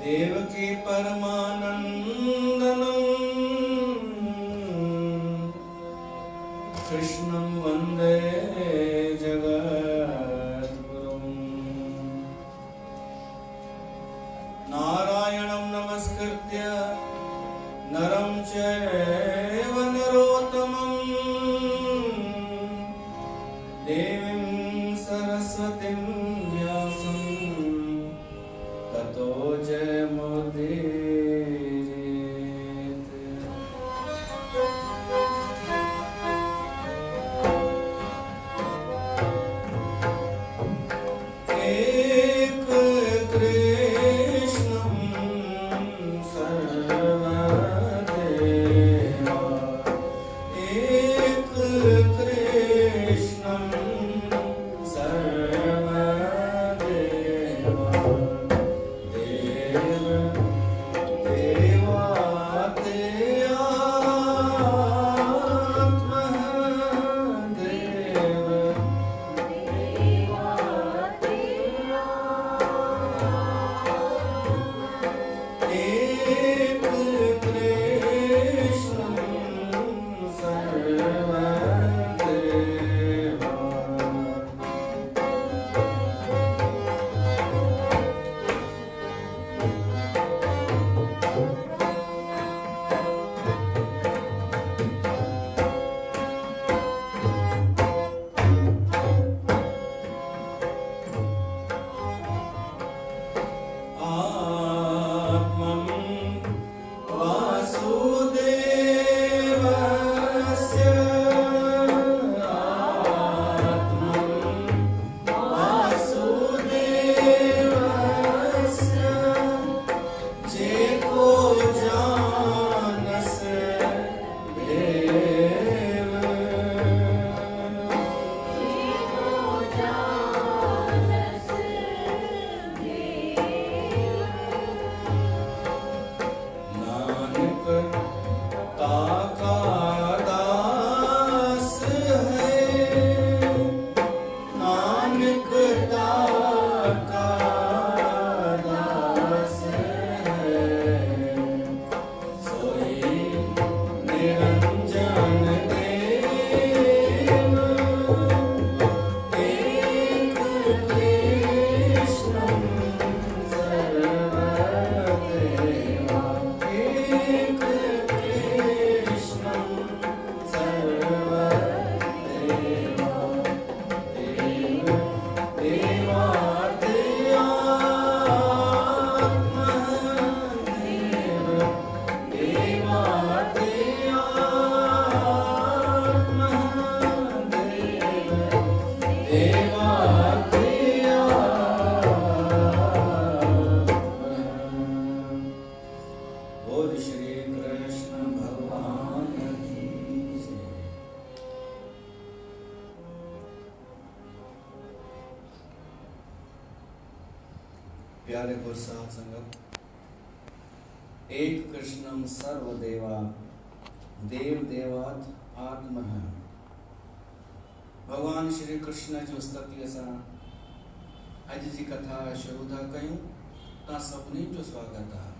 देवकी परमानंदनं कृष्णं वन्दे जगद्गुरुं। नारायणं नमस्कृत्य नरं चैव नरोत्तमं देवीं सरस्वतीं व्यासं ततो जयमुदीरयेत्। एक कृष्णं सर्वदेवा, एक कृष्णं सर्वदेवा, देव देवात्मः देव एक कृष्णं सर्वदेवा। आत्मं वासुदेवस्य आत्मं वासुदेवस्य जेको जानस देव नानक ताका दास है, नानक ताका दास है, सोई निरंजन देव। एक कृष्णं सर्वदेवा, एक कृष्णं सर्वदेवा, देव देवात्मः देव देवात्मः देव बोल श्री कृष्ण भगवान की जय। प्यारे गुरु साध संगत, एक कृष्णम सर्वदेवा देव देवात आत्मः। भगवान श्री कृष्ण जो स्तुति असां अॼु जी कथा शुरू था कयूं। तव्हां सभिनी जो स्वागत आहे।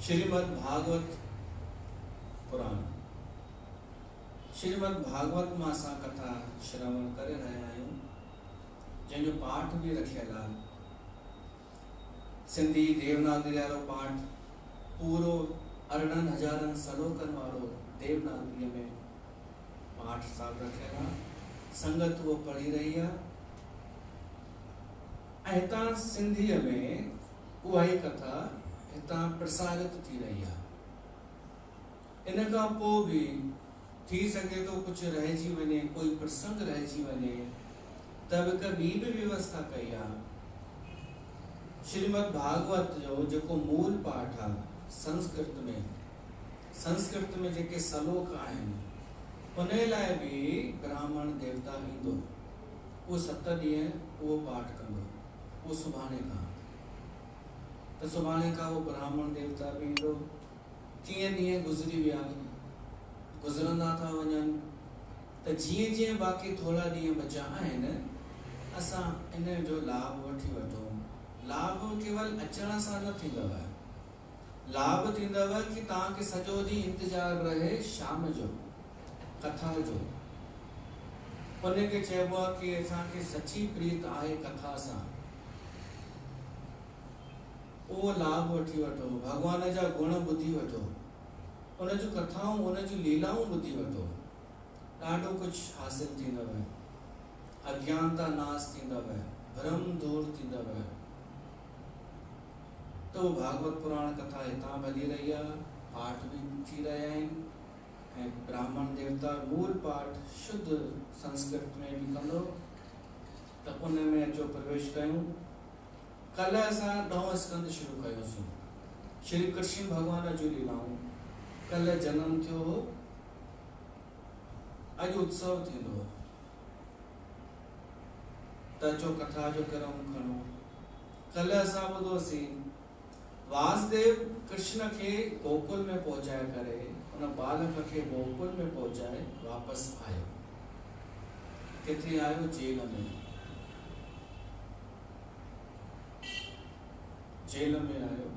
श्रीमद् भागवत पुराण, श्रीमद् भागवत में असां कथा श्रवण करे रहिया आहियूं, जंहिंजो पाठ भी रखियल आहे। सिंधी देवनागरी वारो पाठ पूरो 18,000 श्लोकनि वारो देवनागरी में पाठ सां रखियल आहे। संगत वो पढ़ी रही आहे ऐं हितां सिंधीअ में उहा ई कथा हितां प्रसारित थी रही आहे। इन खां पोइ भी थी सके तो कुछ रहिजी वञे, कोई प्रसंग रहिजी वञे त बि हिक ॿी बि व्यवस्था कई आहे। श्रीमद् भागवत जो जेको मूल पाठ आहे संस्कृत में जेके श्लोक आहिनि उन लाइ भी ब्राह्मण देवता ईंदो, वो 7 ॾींहं उहो पाठ कंदो। वो सुभाणे खां तो सुभाणे खां वो ब्राह्मण देवता भी ईंदो। कीअं ॾींहं गुज़री विया, गुज़रंदा था वञनि, त जीअं जीअं बाक़ी थोड़ा ॾींहं बचा आहिनि असां इन जो लाभ वठी वठूं। लाभ केवल अचण सां न थींदव, लाभ थींदव कि तव्हांखे सॼो ॾींहुं इंतजार रहे शाम जो कथा जो। उनखे चइबो आहे कि असांखे सची प्रीत आहे कथा सां, उहो लाभ वठी वठो, भगवान जा गुण ॿुधी वठो, उन जूं कथाऊं उन जूं लीलाऊं ॿुधी वठो, ॾाढो कुछ हासिल थींदव, अज्ञानता नाश थींदव, भ्रम दूर थींदव। तो भागवत पुराण कथा हितां भली रही आहे, पाठ भी थी रहिया आहिनि ऐं ब्राह्मण देवता मूल पाठ शुद्ध संस्कृत में भी कंदो, त उन में अचो प्रवेश कयूं। कल असां 9 स्कंद शुरू कयोसीं, श्री कृष्ण भगवान जूं लीलाऊं। कल जन्म थियो, अॼु उत्सव थींदो, त अचो कथा जो क्रम खणो। कल असां ॿुधोसीं वासुदेव कृष्ण खे गोकुल में पहुचाए करे उन बालक खे गोकुल में पहुचाए वापस आयो। किथे आयो? जेल में, जेल में आयो।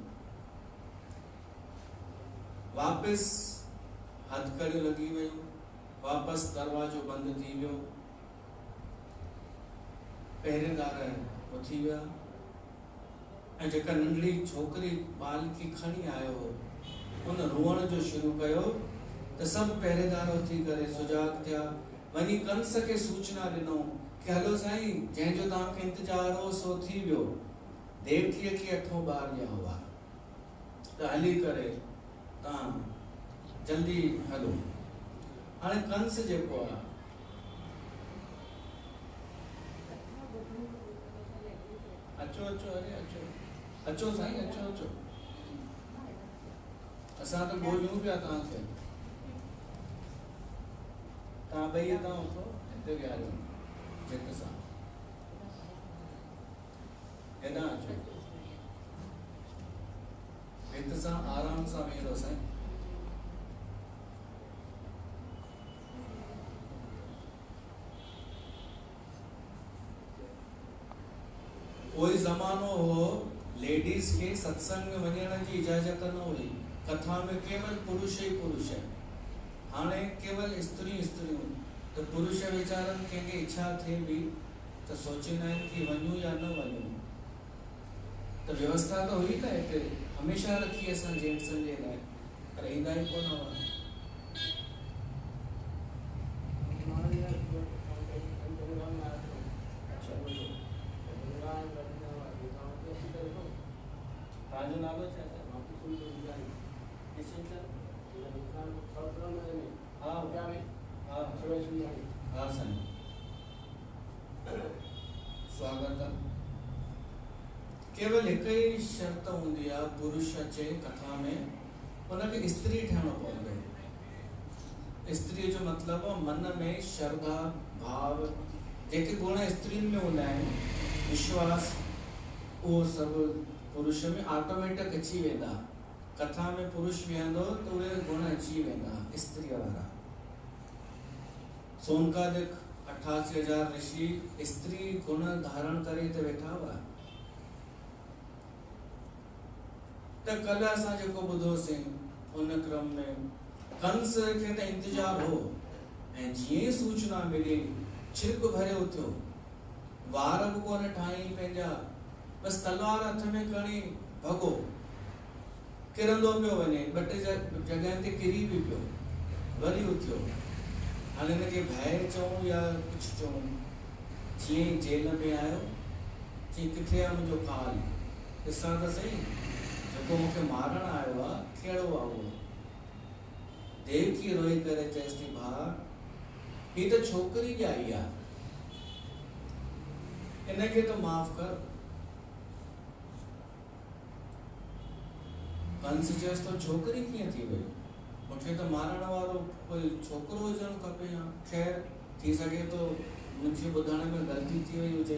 वापस हथकड़ियूं लगी वयूं, वापस दरवाजो बंद थी वियो, पहरेदार उथी विया ऐं जेका नंढड़ी छोकरी बालकी खणी आयो हो उन रोअण जो शुरू कयो, त सब पहरेदार उथी करे सुजाग थिया, वञी कंस खे सूचना ॾिनो कि हलो साईं, जंहिंजो तव्हांखे इंतजार हो सो थी वियो, देवकीअ खे 8हों ॿार ॼणो हुआ, त हली करे तव्हां जल्दी हलो। हाणे कंस जेको आहे अचो अचो, अरे अचो अचो साईं, अचो अचो, असां त ॻोल्हियूं पिया तव्हांखे। तव्हां ॿई हितां उथो, हिते विहारियो झट सां, हेॾां अचो, हित सां आराम सां वेही साईं। कोई ज़मानो हो लेडीज के सत्संग वञण जी इजाज़त न हुई, कथा में केवल पुरुष ही पुरुष है। हाणे केवल स्त्री स्त्रियों, तो पुरुष वीचारनि कंहिंखे इच्छा थिए भी तो सोचींदा आहिनि कि वञूं या न वञूं। तो व्यवस्था तो हुई न हिते, हमेशा रखी असां जेंट्सनि जे लाइ, पर ईंदा ई कोन हुआ। तव्हांजो नालो छा आहे? हाँ साईं, स्वागत है। केवल एक ही शर्त हूंदी आहे, पुरुष अचे कथा में उनखे स्त्री ठहणो पवंदो। स्त्री जो मतलब मन में श्रद्धा भाव जेके गुण स्त्रियुनि में हूंदा आहिनि, विश्वास, वो सब पुरुष में ऑटोमेटिक अची वेंदा। कथा में पुरुष वेंदो तो उहे गुण अची वेंदा स्त्री वारा। सोनकादिक 88,000 ऋषि स्त्री गुण धारण करे ते वेठा हुआ। त कल असां जेको ॿुधोसीं उन क्रम में कंस खे त इंतजार हो, ऐं जीअं सूचना मिली छिक भरे उथियो, वार बि कोन ठाई पंहिंजा, बस तलवार हथ में खणी भगो, किरंदो पियो वञे, ॿ टे जॻह ते किरी भी पियो, वरी उथियो। हाणे हिनखे भय चऊं या कुछ चऊं, जीअं जेल में आयो चई किथे आहे मुंहिंजो काल, ॾिसां त सही जेको मूंखे मारण आयो आहे कहिड़ो आहे उहो। देवकी रोई करे चएसि थी, भाउ ही त छोकिरी ॼाई आहे, इनखे त माफ़ कर। कंस चएसि तो छोकिरी कीअं थी वई, मूंखे त मारण वारो कोई छोकिरो हुजणु खपे। या ख़ैर थी सघे तो मुंहिंजी ॿुधण में ग़लती थी वई हुजे,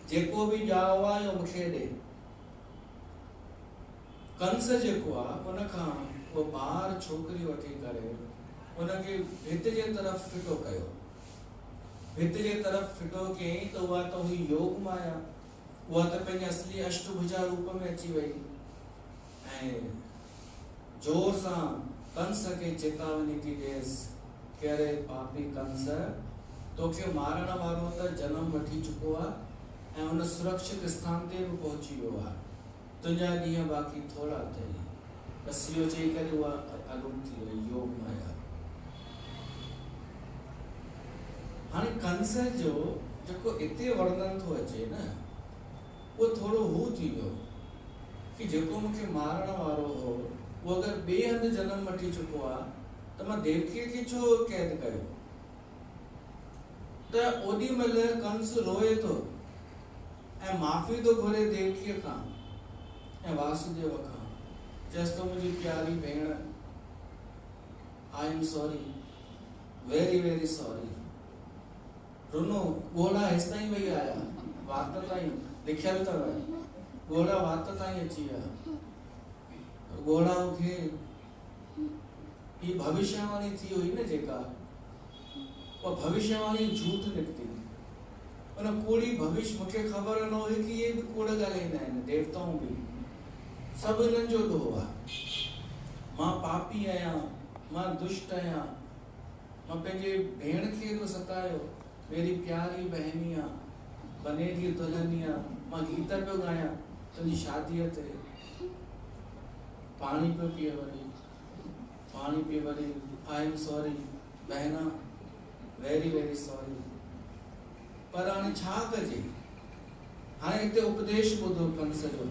जेको भी ॼाओ आहे इहो मूंखे ॾे। कंस जेको आहे उनखां वो ॿार छोकिरी वठी करे उनखे हित जे तरफ़ फिटो कयो, भित जे तरफ़ फिटो कयईं त उहा त हुई योग माया, उहा त पंहिंजे असली अष्टभुजा रूप में अची वई ऐं जोर सां कंस खे चेतावनी थी ॾियसि कि अरे पापी कंस, तोखे मारण वारो त जनम वठी चुको आहे ऐं उन सुरक्षित स्थान ते बि पहुची वियो आहे, तुंहिंजा ॾींहं बाक़ी थोड़ा अथई। बस इहो चई करे उहा अरूप थी वई योग माया। हाणे कंस जो जेको इते वर्णन थो अचे न, वो थोड़ो हू थी वियो कि जेको मूंखे मारण वारो हो वो अगर ॿिए हंधि जन्म वठी चुको आहे त मां देवकीअ खे छो कैद कयो। त ओॾी महिल कंस रोए थो ऐं माफ़ी थो घुरे देवकीअ खां ऐं वासुदेव खां, चएसि थो मुंहिंजी प्यारी भेण, I am sorry, very very sorry. रुनो ॻोढ़ा हेसि ताईं वही आया, वात ताईं लिखियल अथव, ॻोढ़ा वात ताईं अची विया। ॻोढ़ा खे ही भविष्यवाणी थी हुई न जेका, वो भविष्यवाणी झूठ निकती। उन कूड़ी भविष्य मूंखे ख़बर न हुई कि ये भी कूड़ ॻाल्हाईंदा आहिनि, देवताऊं भी सभु इन्हनि जो ॾोह आहे। मां पापी आहियां, मां दुष्ट आहियां, मां पंहिंजे भेण खे थो सतायो, मेरी प्यारी बहनिया, बनेगी दुल्हनिया, मां गीत पियो गायां तुंहिंजी शादीअ ते, पाणी पियो पीए वरी, पाणी पीए वरी, आई एम सॉरी बहना, वेरी वेरी सॉरी। पर हाणे छा कजे? हाणे हिते उपदेश ॿुधो कंस जो,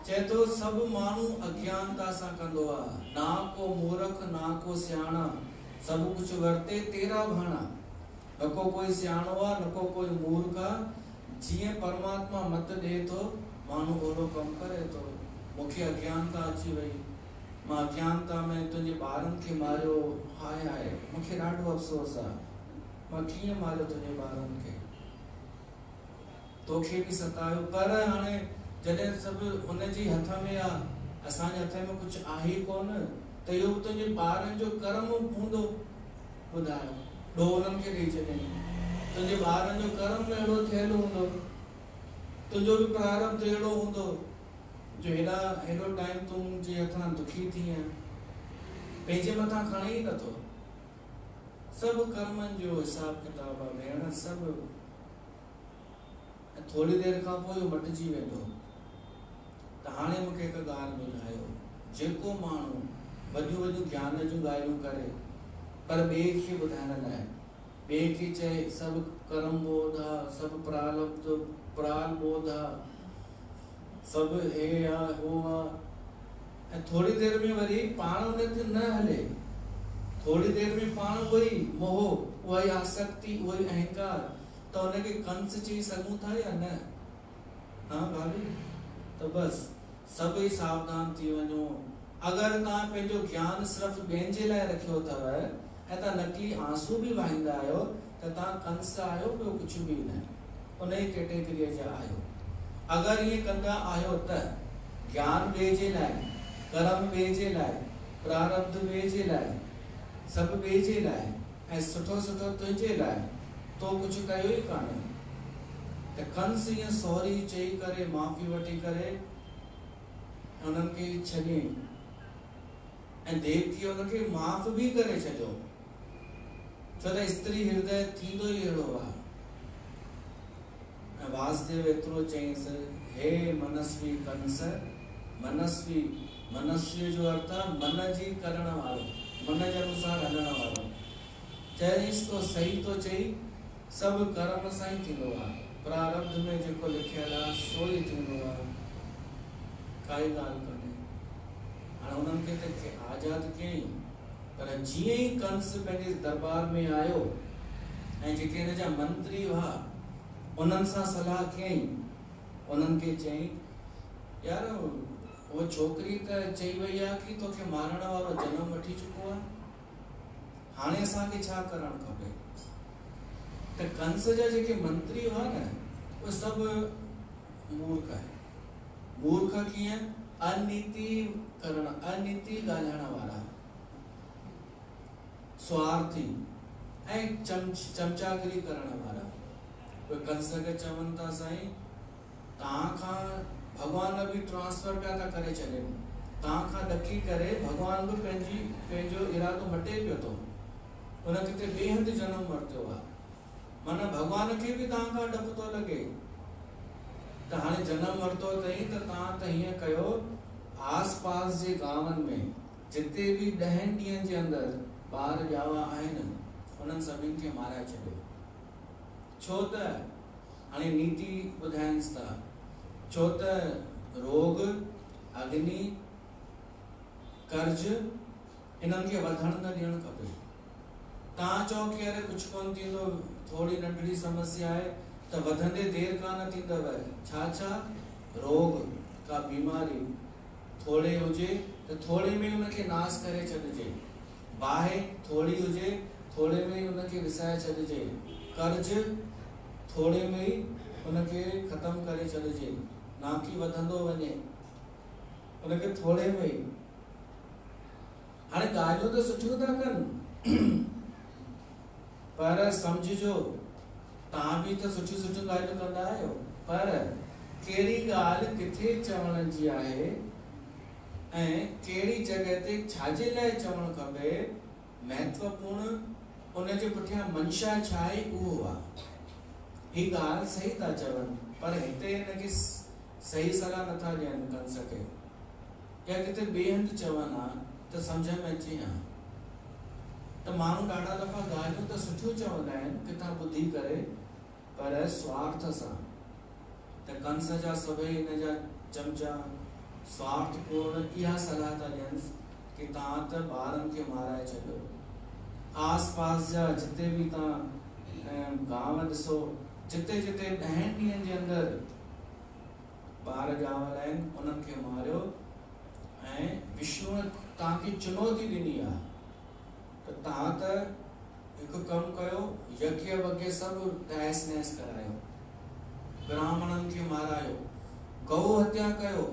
चए थो सभु माण्हू अज्ञानता सां कंदो आहे, ना को मूर्ख ना को सियाणा, सभु कुझु वर्ते तेरा भाणा। न को कोई सियाणो आहे, न को कोई मूर्ख आहे। जीअं परमात्मा मत ॾे थो माण्हू ओहिड़ो कमु करे थो। मूंखे अज्ञानता अची वई, मां अज्ञानता में तुंहिंजे ॿारनि खे मारियो, हाय हाय मूंखे ॾाढो अफ़सोस आहे, मां कीअं मारियो तुंहिंजे ॿारनि खे, तोखे बि सतायो। पर हाणे जॾहिं सभु उनजे हथ में आहे, असांजे हथ में कुझु आहे ई कोन, त इहो तुंहिंजे ॿारनि जो कर्म हूंदो। ॿुधायो, ॾोह उन्हनि खे ॾेई छॾियईं, तुंहिंजे ॿारनि जो कर्म में अहिड़ो थियल हूंदो, तुंहिंजो बि प्रारब्ध अहिड़ो हूंदो जो हेॾो टाइम तूं मुंहिंजे हथां दुखी थी आहीं, पंहिंजे मथां खणे ई नथो। सभु कर्मनि जो हिसाब किताब आहे भेण, सभु। थोड़ी देर खां पोइ इहो मटिजी वेंदो। त हाणे मूंखे हिकु ॻाल्हि ॿुधायो, जेको माण्हू वॾियूं वॾियूं ज्ञान जूं ॻाल्हियूं करे पर ॿिए खे ॿुधाइण लाइ, ॿिए खे चए सभु कर्म बोध आहे, सभु प्रारब्ध प्राल बोध आहे, सभु हे आहे हो आहे, ऐं थोड़ी देर में वरी पाण उन ते न हले, थोड़ी देर में पाण उहोई मोह, उहा आसक्ति, उहो अहंकार, त उनखे कंस चई सघूं था या न? हाँ भाभी, तो बस सभई सावधान थी वञो। अगर तव्हां पंहिंजो ज्ञान सिर्फ़ ॿियनि जे लाइ रखियो अथव ऐं तव्हां नकली आंसू बि वहाईंदा आहियो त तव्हां कंस आहियो, ॿियो कुझु बि न, उन ई कैटेगरीअ जा आहियो। अगर ईअं कंदा आहियो त ज्ञान ॿिए जे लाइ, कर्म ॿिए जे लाइ, प्रारब्ध ॿिए जे लाइ, सभु ॿिए जे लाइ ऐं सुठो सुठो तुंहिंजे लाइ, तो कुझु कयो ई कान्हे। त कंस ईअं सॉरी चई करे, माफ़ी वठी करे उन्हनि खे छॾियईं ऐं देवकी उनखे माफ़ भी करे छॾियो, छो त स्त्री हृदय थींदो ई अहिड़ो आहे। ऐं वासुदेव एतिरो चयईंसि, हे मनस्वी कंस, मनस्वी, मनस्वी जो अर्थ आहे मन जी करण वारो, मन जे अनुसार हलण वारो। चयईंसि तो सही तो चई, सभु कर्म सां ई थींदो आहे, प्रारब्ध में जेको लिखियल आहे सो ई थींदो आहे, काई ॻाल्हि कोन्हे। हाणे उन्हनि खे त आज़ादु कयईं, पर जीअं ई कंस पंहिंजे दरबार में आयो ऐं जेके हिन जा मंत्री हुआ उन्हनि सां सलाह कयईं, उन्हनि खे चयईं, यार वो छोकिरी त चई वई आहे कि तोखे मारण वारो जनम वठी चुको आहे, हाणे असांखे छा करणु खपे? त कंस जा जेके मंत्री हुआ न, उहे सभु मूर्ख आहे। मूर्ख कीअं? अनीति करण, अनीति ॻाल्हाइण वारा, स्वार्थी, ऐं चमचागिरी करण वारा। कोई कंस खे चवनि था साईं तव्हां खां भॻवान बि ट्रांसफर पिया था करे छॾनि, तव्हां खां ॾकी करे भॻवान बि पंहिंजो इरादो मटे पियो थो, उन किथे ॿिए हंधि जनम वरितो आहे, माना भॻवान खे बि तव्हां खां डपु थो लॻे। त हाणे जनम वरितो अथई त तव्हां त हीअं कयो, आस पास जे गांवनि में जिते बि 10 ॾींहंनि जे अंदरि ॿार ॼावा आहिनि उन्हनि सभिनि खे माराए छॾियो। छो त हाणे नीति ॿुधाइनि था, छो त रोग, अग्नि, कर्ज इन्हनि खे वधण न ॾियणु खपे। तव्हां चओ कि अरे कुझु कोन थींदो, थोरी नंढड़ी समस्या आहे त वधंदे देरि कान थींदव। छा रोग का बीमारी थोड़े हुजे त थोड़े में उनखे नाश करे छॾिजे, बाहि थोड़ी हुजे थोड़े में ही उनखे विसाए छॾिजे, कर्ज थोड़े में ही उनखे ख़त्म करे छॾिजे, ना कि वधंदो वञे उनखे थोड़े में ही। हाणे ॻाल्हियूं त सुठियूं था कनि पर सम्झिजो तव्हां बि त सुठियूं ॻाल्हियूं कंदा आहियो, पर कहिड़ी ॻाल्हि किथे चवण जी आहे ऐं कहिड़ी जॻह ते छाजे लाइ चवणु खपे, महत्वपूर्ण उनजे पुठियां मंशा छा आहे उहो आहे। ही ॻाल्हि सही था चवनि पर हिते हिनखे सही सलाह नथा ॾियनि कंस खे, या किथे ॿिए हंधि चवनि हा त सम्झ में अचे हा। त माण्हू ॾाढा दफ़ा ॻाल्हियूं त सुठियूं चवंदा आहिनि किथां ॿुधी करे पर स्वार्थ सां। त कंस जा सभई हिन जा चमचा स्वार्थपूर्ण इहा सलाह था ॾियनि कि तव्हां त ॿारनि खे माराए छॾियो। आस पास जा जिते बि तव्हां गांव ॾिसो, जिते 10 ॾींहंनि जे अंदरि ॿार ॼावल आहिनि उन्हनि खे मारियो। ऐं विष्णु तव्हांखे चुनौती ॾिनी आहे त तव्हां त हिकु कमु कयो, यज्ञ वज्ञ सभु तहस नहस करायो, ब्राह्मणनि खे मारायो, गौ हत्या कयो,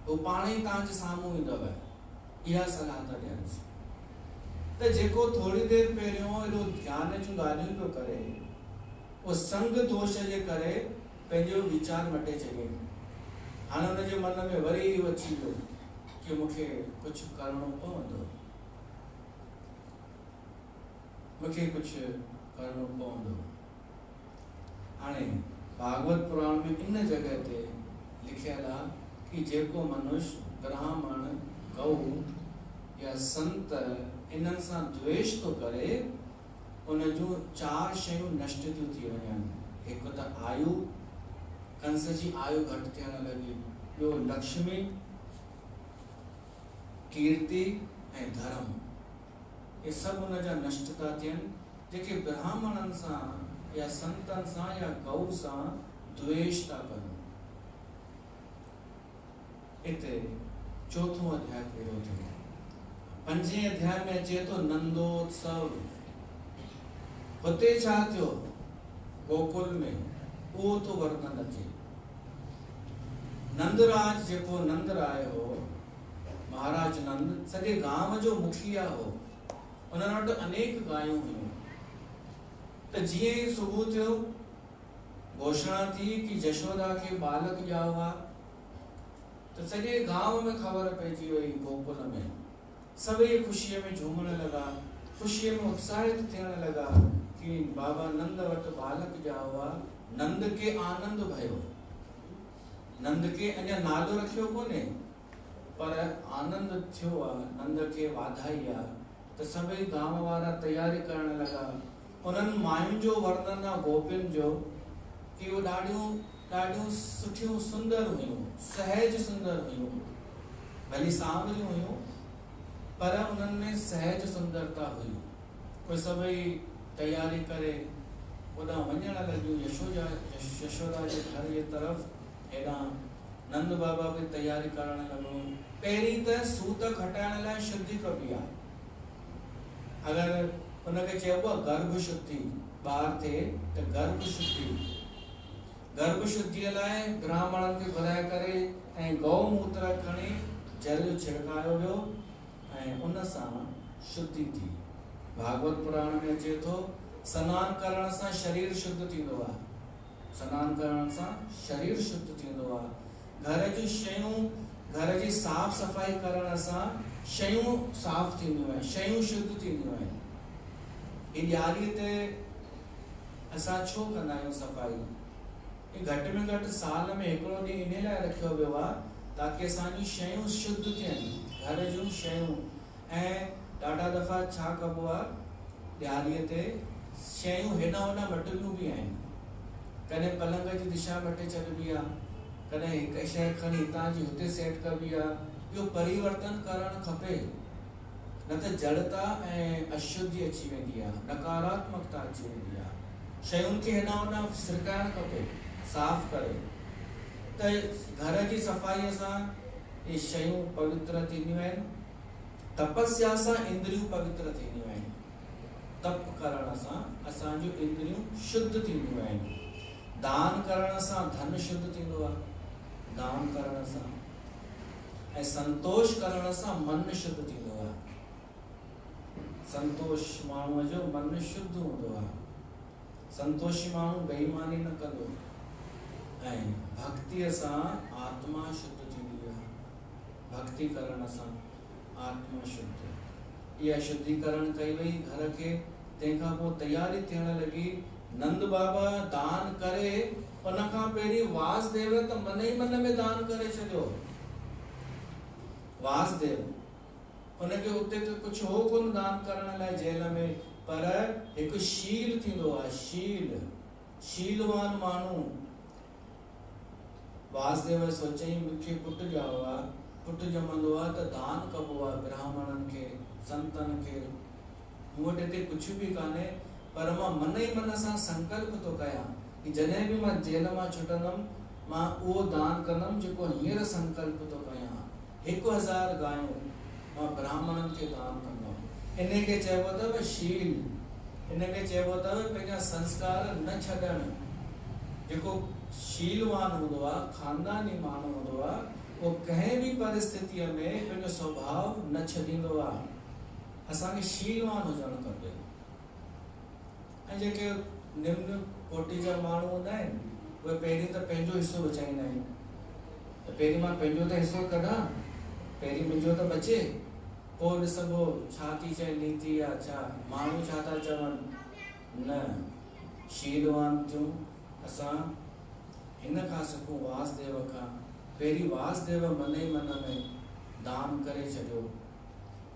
वो पाण ई तव्हांजे साम्हूं ईंदव। इहा सलाह था ॾियनि त जेको थोरी देरि पहिरियों एॾो ध्यान जूं ॻाल्हियूं पियो करे, उहो संग दोष जे करे पंहिंजो वीचार मटे छॾियो। हाणे हुनजे मन में वरी इहो अची वियो कि मूंखे कुझु करणो पवंदो, मूंखे कुझु करणो पवंदो। हाणे भागवत पुराण में इन जगह ते लिखियल आहे कि जेको मनुष्य ब्राह्मण, गौ या संत इन्हनि सां द्वेष थो करे, उन जूं 4 शयूं नष्ट थियूं थी वञनि। हिकु त आयु, कंस जी आयु घटि थियण लॻी। ॿियो लक्ष्मी, कीर्ति ऐं धर्म, ये सभु उन जा नष्ट था थियनि जेके ब्राह्मणनि सां या संतनि सां या गौ सां द्वेष था कनि। इते 4थों अध्याय पूरो थियो। 5वें अध्याय में अचे तो नंदोत्सव। हुते छा थियो गोकुल में उहो तो वर्णन अचे। नंदराज जेको नंदराय हो, महाराज नंद सॼे गांव जो मुखिया हो। उन्हनि वटि अनेक गायूं हुयूं। त जीअं ई सुबुह थियो, घोषणा थी कि जशोदा खे बालक ॼाओ आहे। तो सॼे गांव में ख़बर पइजी वई गोकुल में। सभई खुशीअ में झूमण लॻा, खुशीअ में उत्साहित थियण लॻा कि बाबा नंद वटि बालक ॼाओ आहे। नंद खे आनंद भयो। नंद खे अञा नालो रखियो कोन्हे पर आनंद थियो आहे, नंद खे वाधाई आहे। त सभई गांव वारा तैयारी करण लॻा। उन्हनि मायुनि जो वर्णन आहे गोपियुनि जो कि वो ॾाढियूं सुठियूं सुंदर हुयूं, सहज सुंदर हुयूं, भली सांवरियूं हुयूं पर उन्हनि में सहज सुंदरता हुई। उहे सभई तैयारी करे ओॾां वञण लॻियूं यशोदा जे घर जे तरफ़। हेॾां नंद बाबा बि तैयारी करण लॻो। पहिरीं त सूत खटाइण लाइ शुद्धि कबी आहे। अगरि उनखे चइबो आहे गर्भ शुद्धि, ॿार थिए त गर्भ शुद्धि। गर्भ शुद्धिअ लाइ ब्राह्मणनि खे घुराए करे ऐं गौमूत्र खणी जल छिड़कायो वियो ऐं उन सां शुद्धि थी। भागवत पुराण में अचे थो सनान करण सां शरीर शुद्ध थींदो आहे, सनान करण सां शरीर शुद्ध थींदो आहे। घर जी शयूं, घर जी साफ़ सफ़ाई करण सां शयूं साफ़ थींदियूं आहिनि, शयूं शुद्ध थींदियूं आहिनि। हीअ ॾियारीअ ते असां छो कंदा आहियूं सफ़ाई? हीअ घटि में घटि साल में हिकिड़ो ॾींहुं इन लाइ रखियो वियो आहे ताकी असांजी शयूं शुद्ध थियनि, घर जूं शयूं। ऐं ॾाढा दफ़ा छा कबो आहे, ॾियारीअ ते शयूं हेॾा होॾा मटिबियूं बि आहिनि। कॾहिं पलंग जी दिशा मटे छॾिबी आहे, कॾहिं हिकु शइ खणी हितां जी हुते सेट कबी आहे। इहो परिवर्तन करणु खपे, न त जड़ता ऐं अशुद्धि अची वेंदी आहे, नकारात्मकता अची वेंदी आहे। शयुनि खे हेॾा होॾा सिरकाइणु खपे, साफ़ करे। त घर जी सफ़ाईअ सां इहे शयूं पवित्र थींदियूं आहिनि। तपस्या सां इंद्रियूं पवित्र थींदियूं आहिनि। तप करण सां असांजूं इंद्रियूं शुद्ध थींदियूं आहिनि। दान करण सां धन शुद्ध थींदो आहे, दान करण सां। ऐं संतोष करण सां मन शुद्ध थींदो आहे। संतोष माण्हूअ जो मन शुद्ध हूंदो आहे। संतोषी माण्हू बेईमानी न कंदो। ऐं भक्तिअ सां आत्मा शुद्ध थींदी आहे। भक्ति करण सां आत्मा शुद्ध। इहा शुद्धिकरण कई वई घर खे। तंहिंखां पोइ तयारी थियण लॻी। नंद बाबा दान करे, उन खां पहिरीं वासदेव त मन ई मन में दान करे छॾियो। वासदेव उनखे उते त कुझु हो कोन दान करण लाइ जेल में, पर हिकु शील थींदो आहे, शीलवान माण्हू। वासदेव सोचई मूंखे पुटु ॼाओ आहे, पुटु ॼमंदो आहे त दान कबो आहे ब्राह्मणनि खे, संतनि खे। मूं वटि हिते कुझु बि कान्हे, पर मां मन ई मन सां संकल्प थो कयां कि जॾहिं बि मां जेल मां छुटंदुमि, मां उहो दान कंदुमि जेको हींअर संकल्प थो कयां। 1000 गायूं मां ब्राह्मणनि खे दान कंदुमि। इनखे चइबो अथव शील। इनखे चइबो अथव पंहिंजा संस्कार न छॾणु। जेको शीलवान हूंदो आहे, खानदानी माण्हू हूंदो आहे, उहो कंहिं बि परिस्थितीअ में पंहिंजो स्वभाव न छॾींदो आहे। असांखे शीलवान हुजणु खपे। ऐं जेके निम्न कोटि जा माण्हू हूंदा आहिनि, उहे पहिरीं त पंहिंजो हिसो बचाईंदा आहिनि। त पहिरीं मां पंहिंजो त हिसो कढां, पहिरीं मुंहिंजो त बचे, पोइ ॾिसबो छा थी चए नीति या छा माण्हू छा था चवनि। न, शीलवान थियूं असां हिन खां सिखूं, वासदेव खां। पहिरीं वासदेव मन ई मन में दान करे छॾियो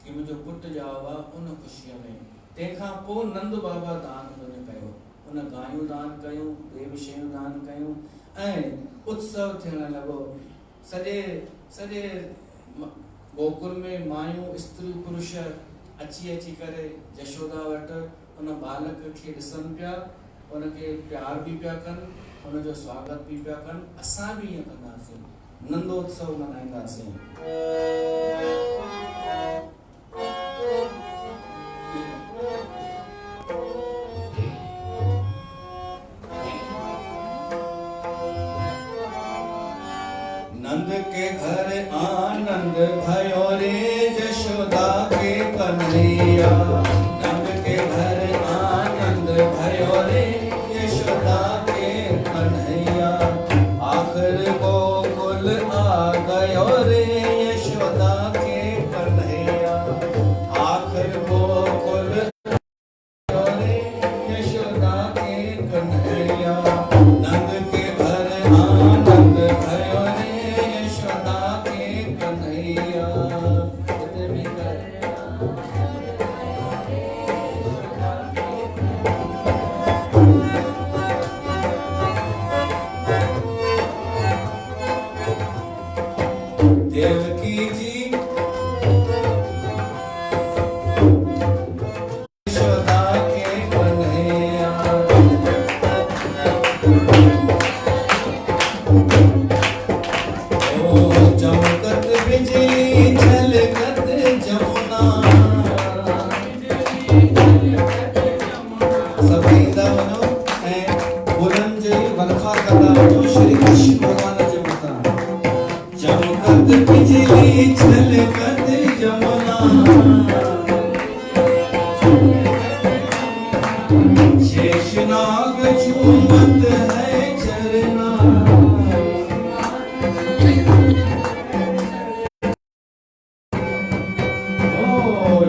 कि मुंहिंजो पुटु ॼाओ आहे, उन ख़ुशीअ में। तंहिंखां पोइ नंद बाबा दान उन कयो। उन गायूं दान कयूं, ॿिए बि शयूं दान कयूं, ऐं उत्सव थियण लॻो। सॼे गोकुल में मायूं, स्त्रियूं, पुरुष अची करे यशोदा वटि उन बालक खे ॾिसनि पिया, उनखे प्यार बि पिया कनि, उनजो स्वागत बि पिया कनि। असां बि ईअं कंदासीं, नंदोत्सव मल्हाईंदासीं। नंद के घर आनंद भयो रे, यशोदा के कन्हैया। नंद के घर आनंद भयो रे, यशोदा के कन्हैया। आखिर गोकुल आ गयो रे, यशोदा के कन्हैया। आखिर गोकुल आ गयो रे, यशोदा के कन्हैया। नंद के घर आनंद भयो रे, यशोदा के कन्हैया। देवकी जी यशोदा के कन्हैया। ओ चमकत बिजली झलकत जमुना। सभी वञो ऐं बुलंद जी वनखा कंदा वञो श्री कृष्ण भॻवान जे मथां। चमकत बिजली झलकत जमुना। शेषनाग झूमत है चरना, ओ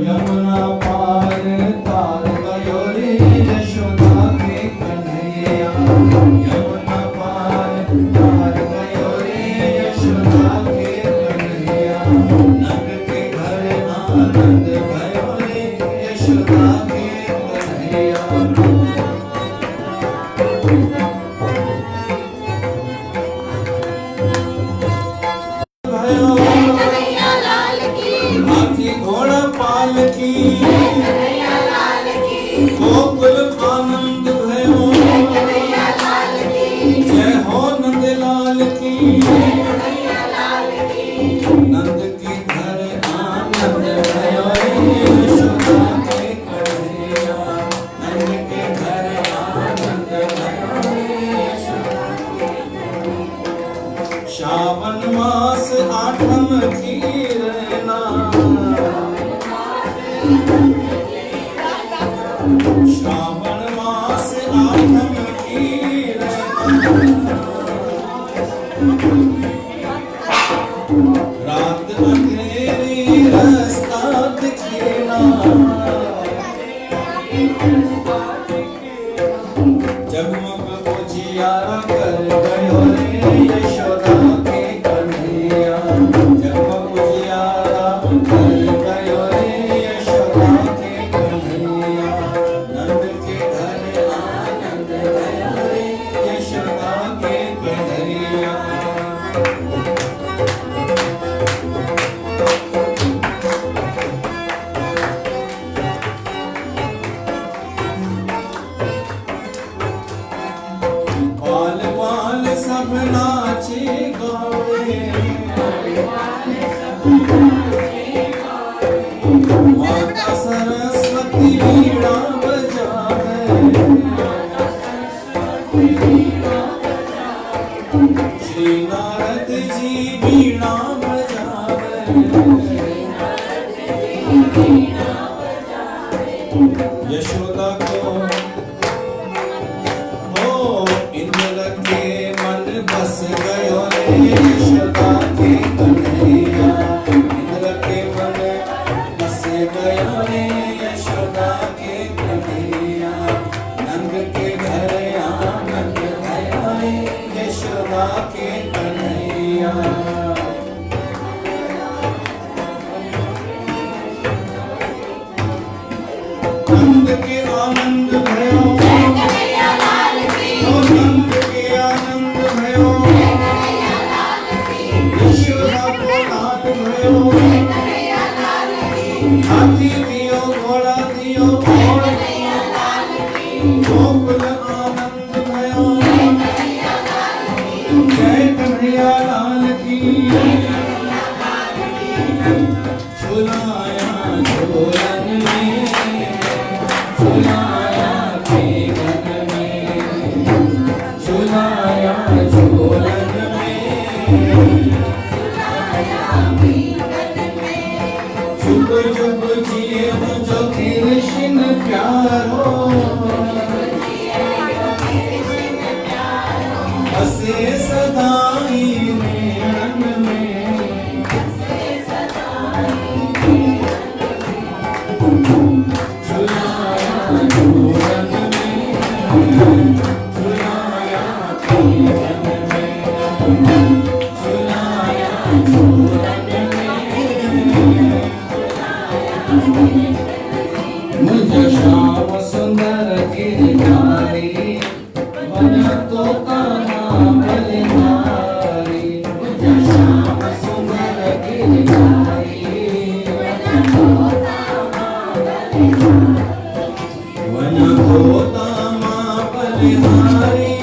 यमुना पार तार गयो रे यशोदा के कन्हैया, यमुना पार तार गयो रे यशोदा के कन्हैया, नंद के घर आनंद भयो रे यशोदा के कन्हैया। हाथी घोड़ा पालकी गोकुल आनंद भयो, जय हो नंद लाल की, नंद के घर आनंद भयो रे यशोदा के कन्हैया, नंद के घर आनंद भयो रे यशोदा के कन्हैया। श्रावण मास आठम खीरना, श्रावण मास आठम खीरना, रात अंधेरी रास्ता दिखेना, जगमग उजियारा कर गयो रे यशोदा के कन्हैया, जगमग उजियारा कर गयो रे यशोदा के कन्हैया, नंद के घर आनंद भयो रे यशोदा के कन्हैया। बाल बाल सब नाचे गावे, माता सरस्वती वीणा बजावे, श्री नारद जी वीणा बजावे, यशोदा को इंद्र के मन बस गयो रे यशोदा के कन्हैया, इंद्र के मन बस गयो रे यशोदा के कन्हैया, नंद के घर आनंद भयो रे यशोदा के कन्हैया। नंद के आनंद भयो, नंद के आनंद भयो, यशोदा को लाल भयो, हाथी दियो घोड़ा दियो गोकुल आनंद भयो, जय कन्हैया लाल की, झुलाया झोलन में, झुलाया खेलन में, झुलाया झोलन में, जुग जुग जियो जो कृष्ण प्यारो, हसे सदाई नैनन में, झुलाया झोलन में, झुलाया खेलन में, झुलाया झोलन में, मुझ श्याम सुंदर गिरधारी, वन तोता बलिहारी, मुझ श्याम सुंदर गिरधारी, वन तोता बलिहारी,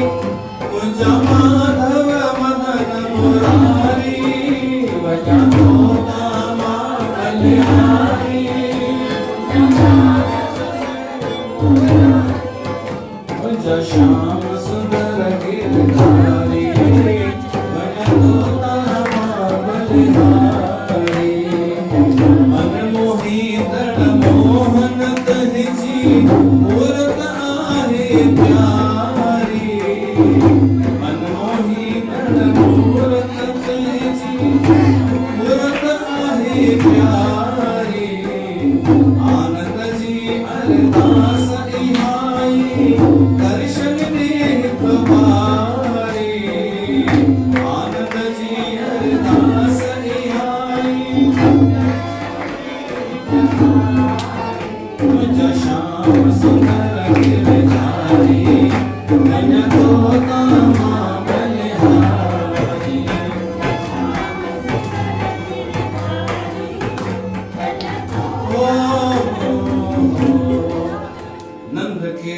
मुझ माधव मदन मुरारी, वन तोता बलिहारी, मुझ श्याम सुंदर गिरधारी, वन तोता बलिहारी, मन मोही तड़ मोहन तह जी मूरत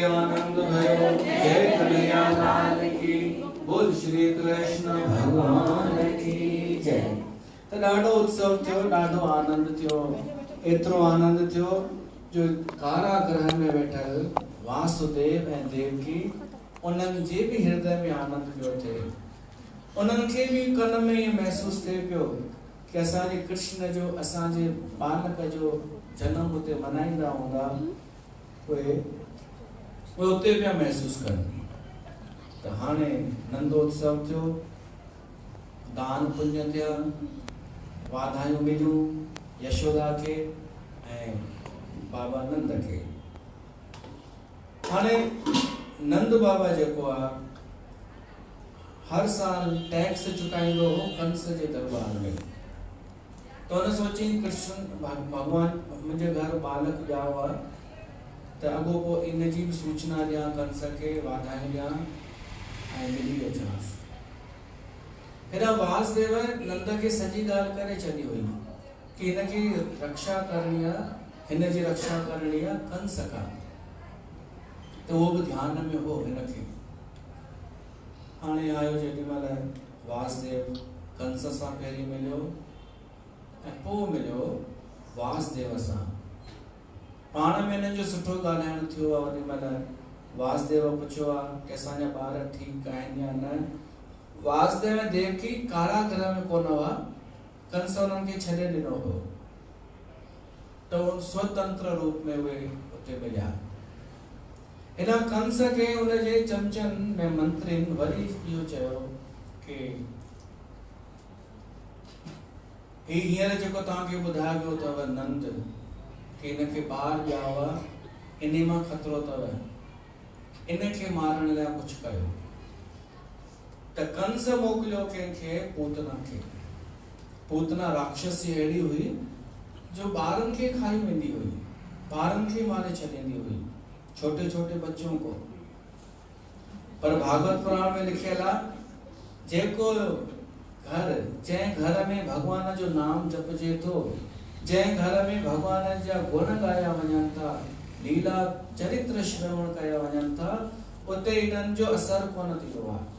आनंद भयो। जय कन्हैया लाल की। बोल श्री कृष्ण भगवान की जय। तो ॾाढो उत्सव थियो, ॾाढो आनंद थियो। एतिरो आनंद थियो जो कारागृह में वेठल वासुदेव ऐं देवकी उन्हनि जे बि हृदय में आनंद पियो थिए। उन्हनि खे बि कन में इहो महसूस थिए पियो कि असांजे कृष्ण जो, असांजे बालक जो जन्म हुते मनाईंदा हूंदा, उहे उते पिया महसूस कनि। त हाणे नंदोत्सव थियो, दान पुण्य थिया, वाधायूं मिलियूं यशोदा खे ऐं बाबा नंद खे। हाणे नंद बाबा जेको आहे हर साल टैक्स चुकाईंदो हो कंस जे दरबार में। तो हुन सोची कृष्ण भगवान मुंहिंजे घर बालक ॼाओ आहे, त अॻोपो इन जी बि सूचना ॾियां कंस खे, वाधायूं ॾियां ऐं मिली अचांसि। हेॾा वासुदेव नंद खे सॼी ॻाल्हि करे छॾी हुई कि हिनजी रक्षा करणी आहे, हिन जी रक्षा करणी आहे कंस खां। त उहो बि ध्यान में हो हिनखे। हाणे आयो जेॾीमहिल वासुदेव कंस सां पहिरीं मिलियो ऐं पोइ मिलियो वासुदेव सां। पाण में हिननि जो सुठो ॻाल्हाइण थियो आहे। ओॾीमहिल वासुदेव पुछियो आहे कि असांजा ॿार ठीकु आहिनि या न। वासुदेव ऐं देवकी कारागृह में कोन हुआ, कंस उन्हनि खे छॾे ॾिनो हो, त उहो स्वतंत्र रूप में उहे उते मिलिया। हिन कंस खे उनजे चमचनि में मंत्रिनि वरी इहो चयो कि हींअर जेको तव्हांखे ॿुधायो वियो अथव नंद कि हिनखे ॿार ॼाओ आहे, इन मां ख़तरो अथव, इनखे मारण लाइ कुझु कयो। त कंस मोकिलियो कंहिंखे, पूतना खे। पूतना राक्षसी अहिड़ी हुई जो ॿारनि खे खाई वेंदी हुई, ॿारनि खे मारे छॾींदी हुई, छोटे छोटे बच्चों को। पर भागवत पुराण में लिखियल आहे जेको घर, जंहिं घर में भगवान जो नाम जपजे थो, जंहिं घर में भगवान जा गुण ॻाया वञनि था, लीला चरित्र श्रवण कया वञनि था, उते इन्हनि जो असर कोन थींदो आहे।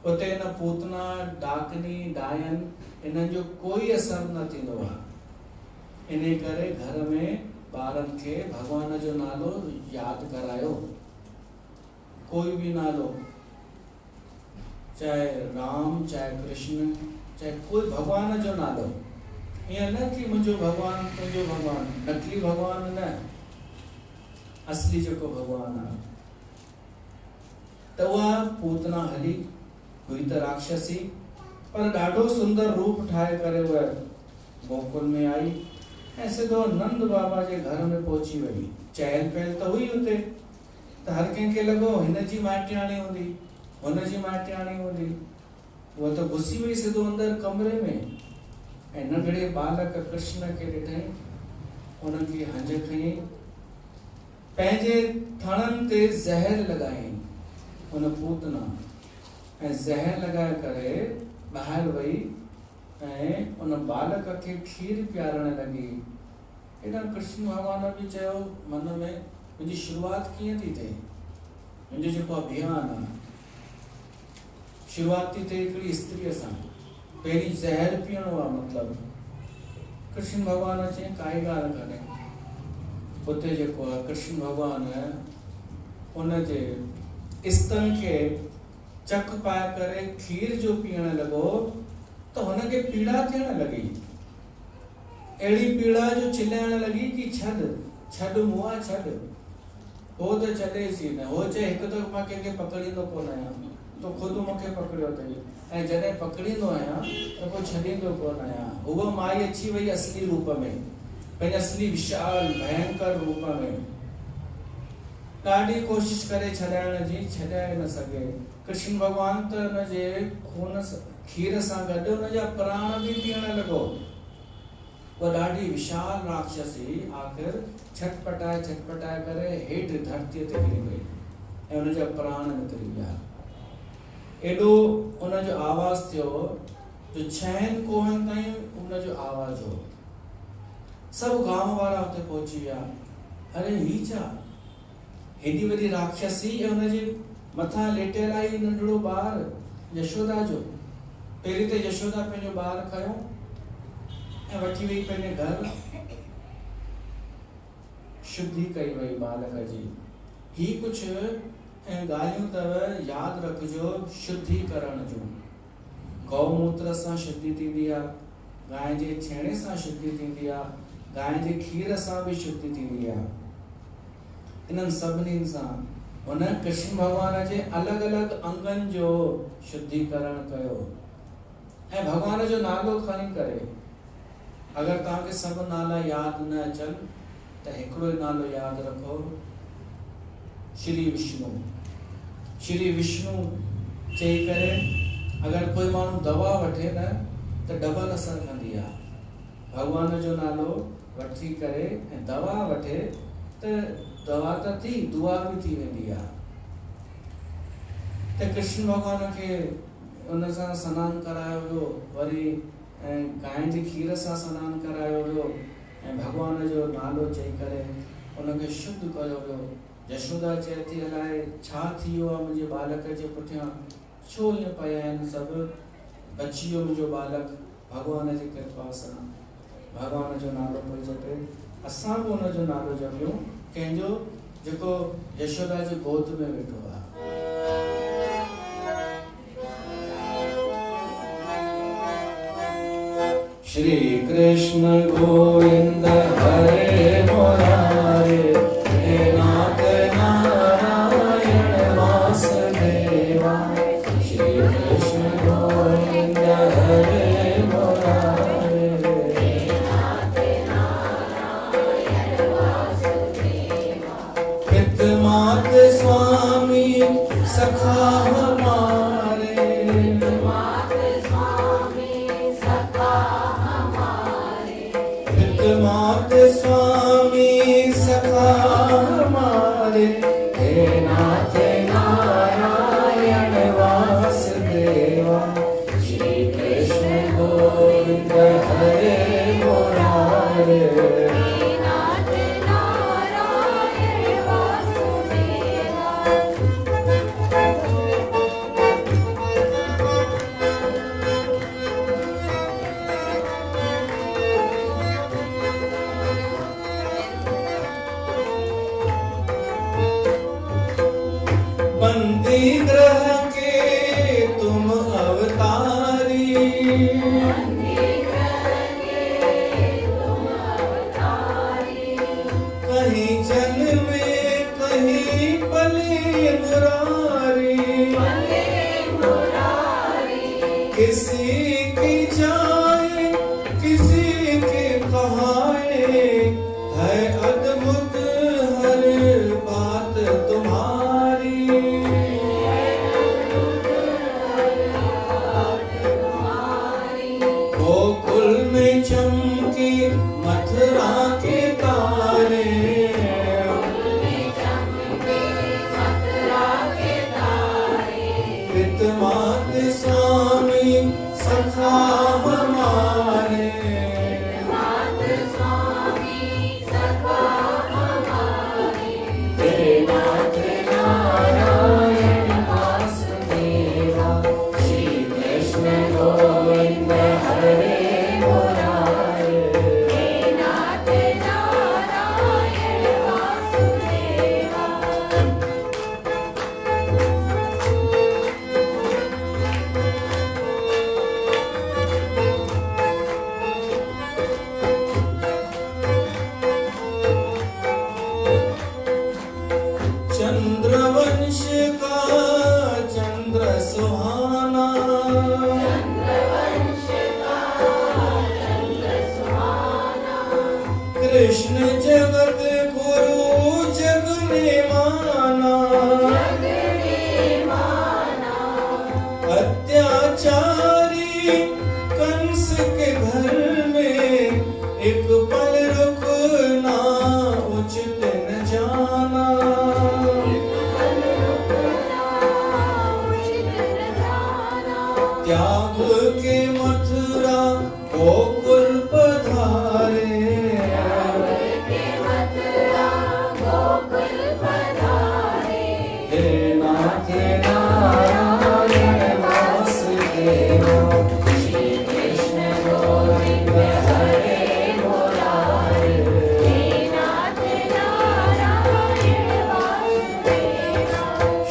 उते इन पूतना, डाकनी, डायन, इन्हनि जो कोई असर न थींदो आहे। इन करे घर में ॿारनि खे भगवान जो नालो यादि करायो, कोई भी नालो, चाहे राम, चाहे कृष्ण, चाहे कोई भगवान जो नालो। ईअं न कि मुंहिंजो भगवान, तुंहिंजो भगवान, नकली भगवान न, असली जेको भगवान आहे। त उहा पूतना हली हुई त राक्षसी, पर ॾाढो सुंदर रूप ठाहे करे उहा गोकुल में आई ऐं सिधो नंद बाबा जे घर में पहुची वई। चहल पहल त हुई उते, त हर कंहिंखे लॻो हिन जी माइटियाणी हूंदी, हुन जी माइटियाणी हूंदी। उहा त घुसी वई सिधो अंदरि कमरे में ऐं नंढड़े बालक कृष्ण खे ॾिठई, उनखे हंज खई, पंहिंजे थणनि ते ज़हर लॻाई उन पूतना, ऐं ज़हर लॻाए करे ॿाहिरि वई ऐं उन बालक खे खीर पियारण लॻी। हेॾा कृष्ण भॻवान बि चयो मन में, मुंहिंजी शुरूआत कीअं थी थिए, मुंहिंजो जेको अभियान आहे, शुरूआत थी थिए हिकिड़ी स्त्रीअ सां, पहिरीं ज़हर पीअणो आहे। मतिलबु कृष्ण भॻवान चई काई ॻाल्हि कान्हे। उते जेको आहे कृष्ण भॻवान उनजे स्तन खे चक पाए करे खीर जो पीअण लॻो त हुनखे पीड़ा थियण लॻी, अहिड़ी पीड़ा जो चिल्लाइण लॻी कि छॾ मुआ छॾ। हो त छॾेसि ई न, हो चए हिकु त मां कंहिंखे पकड़ींदो कोन आहियां, तो ख़ुदि मूंखे पकड़ियो अथई, ऐं जॾहिं पकड़ींदो आहियां त पोइ छॾींदो कोन आहियां। उहा माई अची वई असली रूप में, पंहिंजे असली विशाल भयंकर रूप में। ॾाढी कोशिश करे छॾाइण जी, छॾाए न सघे। कृष्ण भॻवान त हुनजे खून खीर सां गॾु हुनजा प्राण बि पीअण लॻो। उहा ॾाढी विशाल राक्षसी आख़िर छटपटाए करे हेठि धरतीअ ते किरी वई ऐं हुनजा प्राण निकिरी विया। एॾो हुनजो आवाज़ थियो जो 6 कोहनि ताईं हुनजो आवाज़ हो। सभु गांव वारा हुते पहुची विया। अरे ही छा, हेॾी वॾी राक्षसी ऐं हुनजे मथां लेटियल आई नंढड़ो ॿार यशोदा जो। पहिरीं त यशोदा पंहिंजो ॿार खयो ऐं वठी वई पंहिंजे घर, शुद्धि कई वई बालक जी। ही कुछ ॻाल्हियूं अथव, यादि रखिजो शुद्धीकरण जूं। गौमूत्र सां शुद्धि थींदी आहे, गांइ जे छेणे सां शुद्धि थींदी आहे, गांइ जे खीर सां बि शुद्धि थींदी आहे। इन्हनि सभिनी सां हुन कृष्ण भगवान जे अलॻि अलॻि अंगनि जो शुद्धीकरण कयो ऐं भगवान जो नालो खणी करे। अगरि तव्हांखे सभु नाला यादि न अचनि त हिकिड़ो ई नालो यादि रखो, श्री विष्णु। श्री विष्णु चई करे अगरि कोई माण्हू दवा वठे न त डबल असर कंदी आहे। भगवान जो नालो वठी करे ऐं दवा वठे त दवा त थी, दुआ बि थी वेंदी आहे। त कृष्ण भगवान खे उन सां सनानु करायो वियो, वरी गांइ जे खीर सां सनानु करायो वियो ऐं भगवान जो नालो चई करे उनखे शुद्ध कयो वियो। यशोदा चए थी अलाए छा थी वियो आहे मुंहिंजे बालक जे पुठियां, छो ईअं पिया आहिनि सभु, बची वियो मुंहिंजो बालक। भगवान जी कृपा सां भगवान जो नालो कोई जपे, असां बि हुन जो नालो जपियूं, कंहिंजो जेको यशोदा जे गोद में वेठो आहे। श्री कृष्ण गोविंद हरे मुरारे, हे नाथ नारायण वासुदेवा। श्री कृष्ण गोविंद हरे मुरारे, हे नाथ नारायण वासुदेवा। पित मात स्वामी सखा हमारे, मात स्वामी सखा हमारे, हे नाथ नारायण वासुदेवा। श्री कृष्ण गोविंद हरे मुरारे, हे नाथ नारायण वासुदेवा। बंदी ग्रह के तुम अवतारी, कहीं जन्मे कहीं पले मुरारी। किसी की जाए किसी के कहाए, है अद्भुत हर बात तुम्हारी। गोकुल में चमके मथुरा के तारे, पित मात स्वामी सखा हमारे, हे नाथ नारायण वासुदेवा। श्री कृष्ण गोविंद हरे मुरारे, हे नाथ नारायण वासुदेवा। चंद्रवंश का चंद्र सुहाना, कृष्ण जगत गुरु जग ने माना। अत्याचारी कंस के घर में एक पल रुकना उचित न जाना।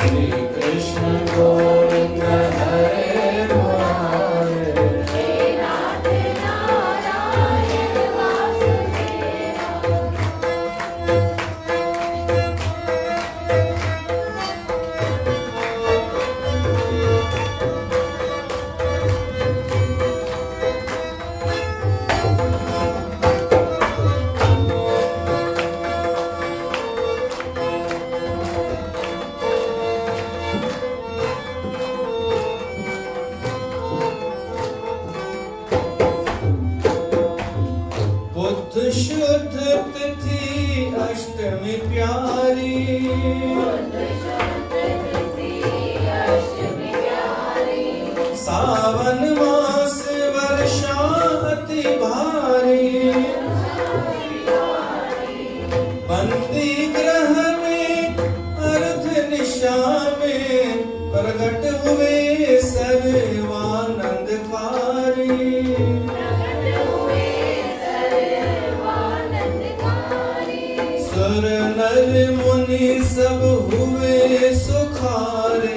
कृष्ण गोविंद हरे मुरारे, हे नाथ नारायण वासुदेवा। बुद्ध शुद्ध तिथि अष्टमी प्यारी, सावन मास वर्षा अति भारी, बंदी ग्रह में अर्ध निशा में प्रगट हुए सर्वानंदकारी। सुर नर मुनि सब हुए सुखारे,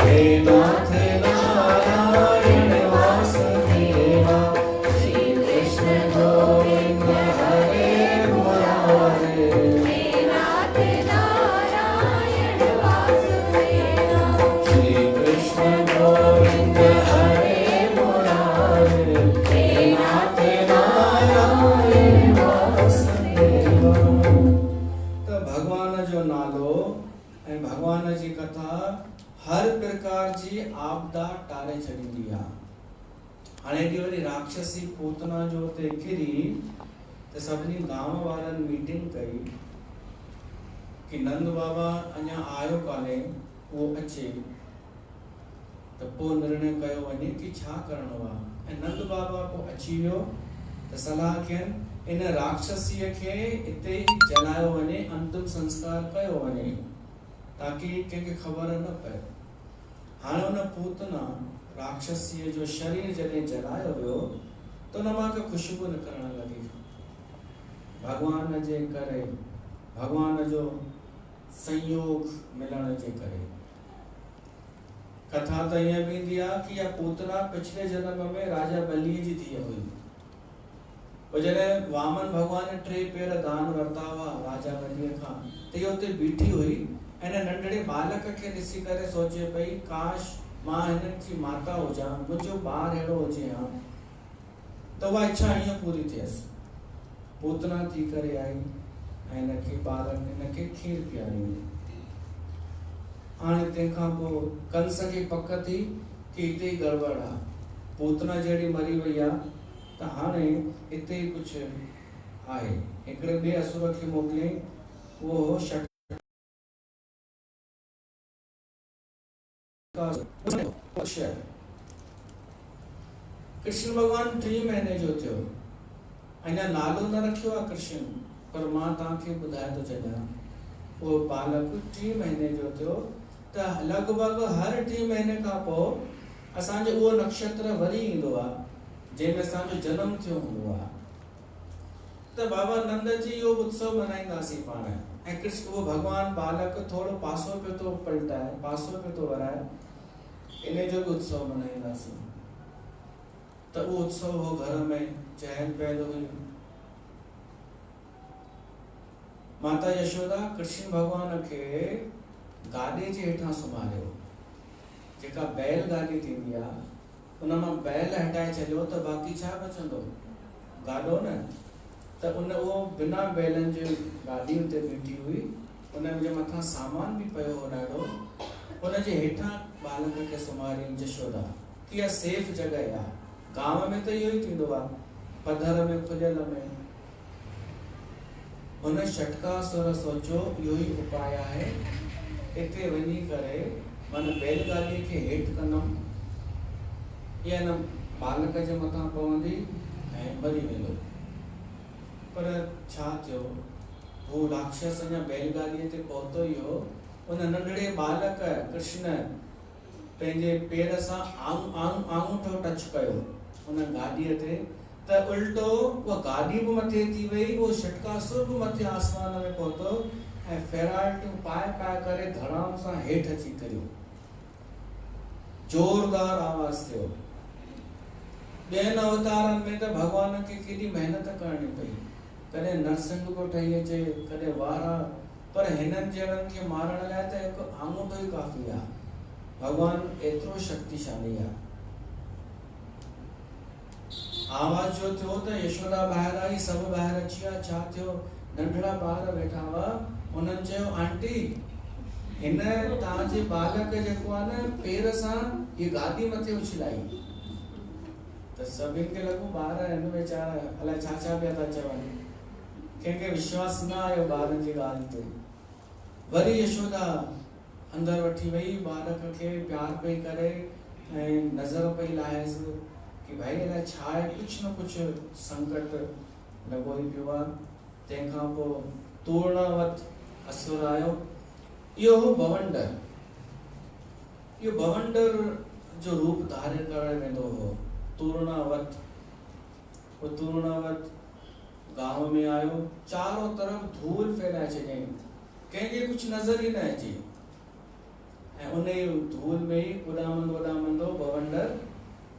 हे नाथ नारायण वासुदेवा, श्री कृष्ण गोविंद हरे मुरारे, हे नाथ नारायण वासुदेवा, श्री कृष्ण गोविंद हरे मुरारे, हे नाथ नारायण वासुदेवा। तो भगवान जो नालो ऐं भगवान जी कथा हर प्रकार जी आपदा टारे छॾींदी आहे। हाणे एॾी वॾी राक्षसी पूतना जो उते किरी त सभिनी गांव वारनि मीटिंग कई कि नंद बाबा अञा आयो कान्हे, उहो अचे त पोइ निर्णय कयो वञे कि छा करणो आहे। ऐं नंद बाबा पोइ अची वियो त सलाह कयनि इन राक्षसीअ खे हिते ई जलायो वञे, अंतिम संस्कार कयो वञे ताकि कंहिंखे ख़बर न पए। हाणे उन पूतना राक्षसीअ जो शरीर जॾहिं जलायो वियो त उन मां का खुशबू निकिरण लॻी। भगवान जे करे, भगवान जो संयोग मिलण जे करे। कथा त ईअं बि ईंदी आहे कि इहा पूतना पिछले जन्म में राजा बलीअ जी धीअ हुई। पोइ जॾहिं वामन भगवान 3 पेर दान वरिता हुआ राजा बलीअ खां त इहा उते बीठी हुई ऐं नंढड़े बालक खे ॾिसी करे सोचे पई काश मां हिननि जी माता हुजां, मुंहिंजो ॿारु अहिड़ो हुजे हा त उहा इच्छा हीअं पूरी थियसि। पूतना थी करे आई ऐं हिनखे ॿारनि हिनखे खीर पीआरियो। हाणे तंहिंखां पोइ कंस खे पक थी कि हिते ई गड़बड़ आहे, पूतना जहिड़ी मरी वई आहे त हाणे हिते ई कुझु आहे। हिकिड़े ॿिए असुर खे मोकिलियईं, उहो कृष्ण भगवान 3 महीने जो थियो, अञा नालो न रखियो आहे कृष्ण, पर मां तव्हांखे ॿुधाए थो छॾियां उहो बालक 3 महीने जो थियो त लॻभॻि हर 3 महीने खां पोइ असांजो उहो नक्षत्र वरी ईंदो आहे जंहिंमें असांजो जनम थियो हूंदो आहे। त बाबा नंद जी इहो उत्सव मल्हाईंदासीं पाण। ऐं कृष्ण उहो भगवान बालक थोरो पासो पियो थो पलटाए, पासो पियो थो वराए, इन जो बि उत्सव मल्हाईंदासीं। त उहो उत्सव हो घर में चहल पहल हुई। माता यशोदा कृष्ण भगवान खे गाॾे जे हेठां सुम्हारियो, जेका बैल गाॾी थींदी आहे, उन मां बैल हटाए छॾियो त बाक़ी छा बचंदो, गाॾो न। त उहो बिना बैलनि जे गाॾी उते बीठी हुई, उन जे मथां सामान बि पियो हो ॾाढो, उन जे हेठां बालक खे सुम्हारियईं यशोदा। इहा सेफ जॻह आहे। गांव में त इहो ई थींदो आहे, पधर में खुलियल में। हुन षटकासुर सोचियो इहो ई उपाय आहे, हिते वञी करे मन बैलगाॾीअ खे हेठि कंदमि, इहा न बालक जे मथां पवंदी ऐं मरी वेंदो। पर छा थियो, हू राक्षस अञा बैलगाॾीअ ते पहुतो ई हो। उन नंढड़े बालक कृष्ण पंहिंजे पेर सां आंगूठो टच कयो उन गाॾीअ ते, त उल्टो वो गाड़ी भी मथे थी वई, वो छटकासुर भी मथे आसमान में पहुतो ऐं फेराइटियूं पाए पाए करे धड़ाम सां हेठि अची करियो। जोरदार आवाज़ थियो। ॿियनि अवतारनि में त भॻवान खे केॾी महिनत करणी पई, कॾहिं नरसिंह को ठही अचे, कॾहिं वारा, पर हिननि जहिड़नि खे मारण लाइ त हिकु आङूठो ई काफ़ी आहे। भॻवान एतिरो शक्तिशाली आहे। आवाज़ जो थियो त यशोदा ॿाहिरि आई, सभु ॿाहिरि अची विया। छा थियो? नंढड़ा ॿार वेठा हुआ। उन्हनि चयो, आंटी हिन तव्हांजे बालक जेको आहे न पेर सां ये गादी मथे उछलाई। त सभिनि खे लॻो ॿार हिन वीचारा अलाए छा छा पिया था चवनि। कंहिंखे विश्वास न आयो ॿारनि जी ॻाल्हि ते। वरी यशोदा अंदरि वठी वई, बालक खे प्यार पई करे ऐं नज़र पई लाहेसि कि भाई अलाए छा आहे, कुझु न कुझु संकट लॻो ई पियो आहे। तंहिंखां पोइ तूर्णावत असुर आयो। इहो हो भवंडर। इहो भवंडर जो रूप धारे करण वेंदो हो, तूर्णावत। वो तूर्णावत गांव में आयो, चारों तरफ धूल फैलाए छॾियईं, कंहिंखे कुझु नज़र ई न अचे। ऐं उन धूल में ई उॾामंदो भवंडर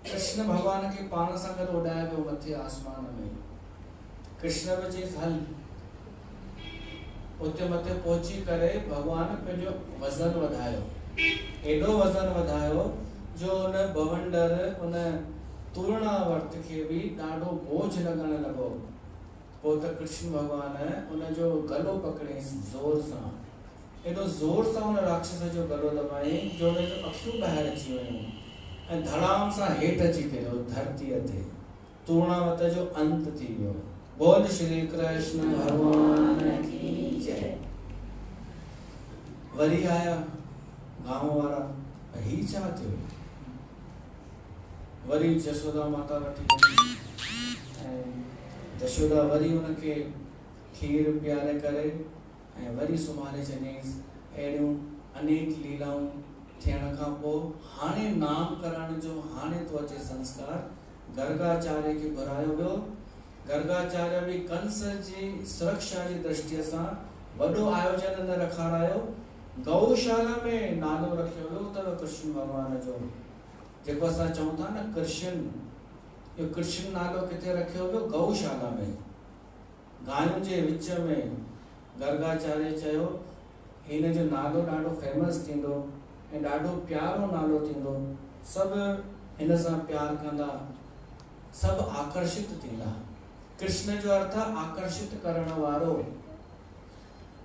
कृष्ण भगवान खे पाण सां गॾु उॾाए वियो मथे आसमान में। कृष्ण बि चयईसि हल। उते मथे पहुची करे भगवान पंहिंजो वज़न वधायो, एॾो वज़न वधायो जो उन भवंडर उन तूर्णावर्त खे बि ॾाढो बोझ लॻण लॻो। पोइ त कृष्ण भगवान उनजो गलो पकड़ियईंसि ज़ोर सां, एॾो ज़ोर सां उन राक्षस जो गलो दॿायईं जो उनजो अखियूं ॿाहिरि अची वियूं ऐं धड़ाम सां हेठि अची किरियो धरतीअ ते। तूर्णावत जो अंत थी वियो। बोल श्री कृष्ण भगवान की जय। वरी आया गांव वारा, ही छा थियो? वरी जशोदा माता वठी वई ऐं जशोदा वरी उनखे खीर पीआरे करे ऐं वरी सुम्हारे छॾियईंसि। अहिड़ियूं अनेक लीलाऊं थियण खां पोइ हाणे नामकरण जो हाणे थो अचे संस्कार। गर्गाचार्य खे घुरायो वियो। गर्गाचार्य बि कंस जी सुरक्षा जी दृष्टिअ सां वॾो आयोजन न रखारायो। गौशाला में नालो रखियो वियो अथव कृष्ण भगवान जो, जेको असां चऊं था न कृष्ण। इहो कृष्ण नालो किथे रखियो वियो? गौशाला में, गांयुनि जे विच में। गर्गाचार्य चयो हिन जो नालो ॾाढो फेमस थींदो ऐं ॾाढो प्यारो नालो थींदो, सभु हिन सां प्यार कंदा, सभु आकर्षित थींदा। कृष्ण जो अर्थ आहे आकर्षित करण वारो।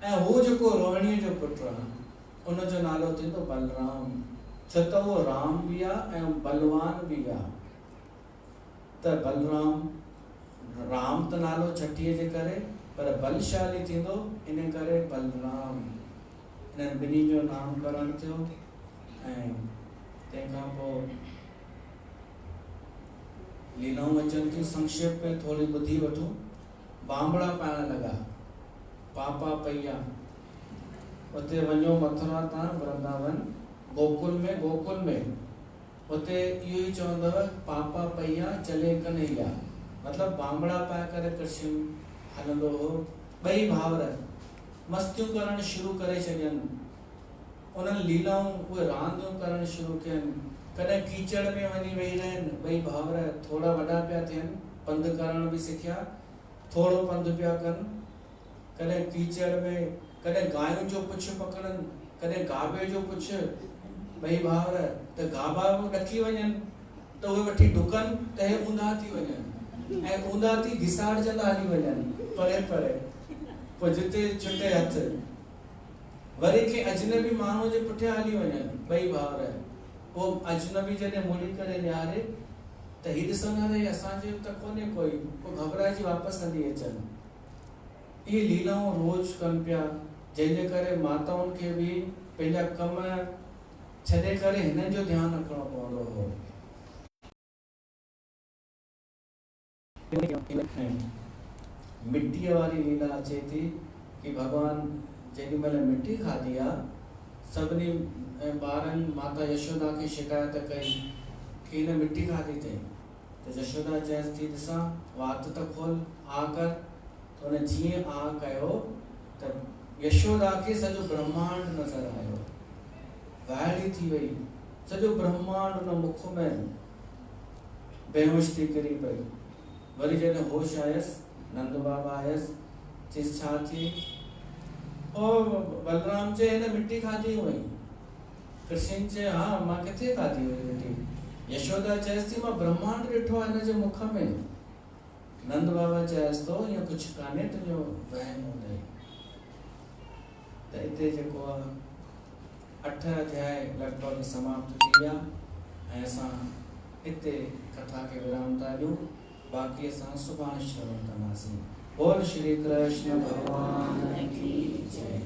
ऐं हू जेको रोहिणीअ जो पुटु आहे उनजो नालो थींदो बलराम, छो त उहो राम बि आहे ऐं बलवान बि आहे। त बलराम, राम त नालो छठीअ जे करे, पर बलशाली थींदो इन करे बलराम। इन्हनि ॿिन्ही जो नामकरण थियो ऐं तंहिंखां पोइ लीलाऊं अचनि थियूं। संक्षेप में थोरी ॿुधी वठो। बांबड़ा पाइण लॻा, पापा पैया। उते वञो मथुरा तां वृंदावन, गोकुल में उते इहो ई चवंदव पापा पैया चले कन्हैया, मतिलबु बांबड़ा पाए करे कृष्ण हलंदो हो। ॿई भाउर मस्तियूं करणु शुरू करे छॾियनि। उन्हनि लीलाऊं उहे रांदियूं करणु शुरू कयनि। कॾहिं कीचड़ में वञी वेही रहनि। ॿई भाउर थोरा वॾा पिया थियनि, पंधु करण बि सिखिया, थोरो पंधु पिया कनि। कॾहिं कीचड़ में, कॾहिं गांयुनि जो पुछु पकड़नि, कॾहिं गाबे जो पुछु। ॿई भाउर त गाबा बि ॾकी वञनि त उहे वठी डुकनि त हे ऊंधा थी वञनि ऐं ऊंधा थी घिसाड़जंदा हली वञनि परे परे। पोइ जिते छुटे हथ वरी के अजनबी माण्हू जे पुठियां हली वञनि ॿई भाउर। पोइ अजनबी जॾहिं मुड़ी करे ॾियारे त ही ॾिसंदा रही असांजे त कोन्हे कोई, पोइ घबराइजी वापसि हली अचनि। इहे लीलाऊं रोज़ कनि पिया, जंहिंजे करे माताउनि खे बि पंहिंजा कम छॾे करे हिननि जो ध्यानु रखणो पवंदो हो। मिटीअ वारी लीला अचे थी कि भॻवान जेॾी महिल मिटी खाधी आहे, सभिनी ॿारनि माता यशोदा खे शिकायत कई कि हिन मिटी खाधी अथई। तो जशोदा चयसि थी ॾिसां वात त खोल आ कर। तो उन जीअं आ कयो त यशोदा खे सॼो ब्रह्मांड नज़र आयो, वाइड़ी थी वई, सॼो ब्रह्मांड उन मुख में बेहोश थी किरी पई। वरी जॾहिं होश आयसि, नंद बाबा आयसि, चयसि छा थी? ओ बलराम चए हिन मिट्टी खाधी हुई। कृष्ण चए हाँ मां किथे खाधी हुई मिट्टी? यशोदा चयसि थी मां ब्रह्मांड ॾिठो आहे हिन जे मुख में। नंद बाबा चयसि थो ईअं कुझु कान्हे, तुंहिंजो वहम हूंदई। त हिते जेको आहे 8 अध्याय लॻभॻि समाप्त थी विया ऐं असां हिते कथा खे विराम था ॾियूं। बाक़ी असां सुभाणे श्रवण कंदासीं। बोल श्री कृष्ण भगवान की जय।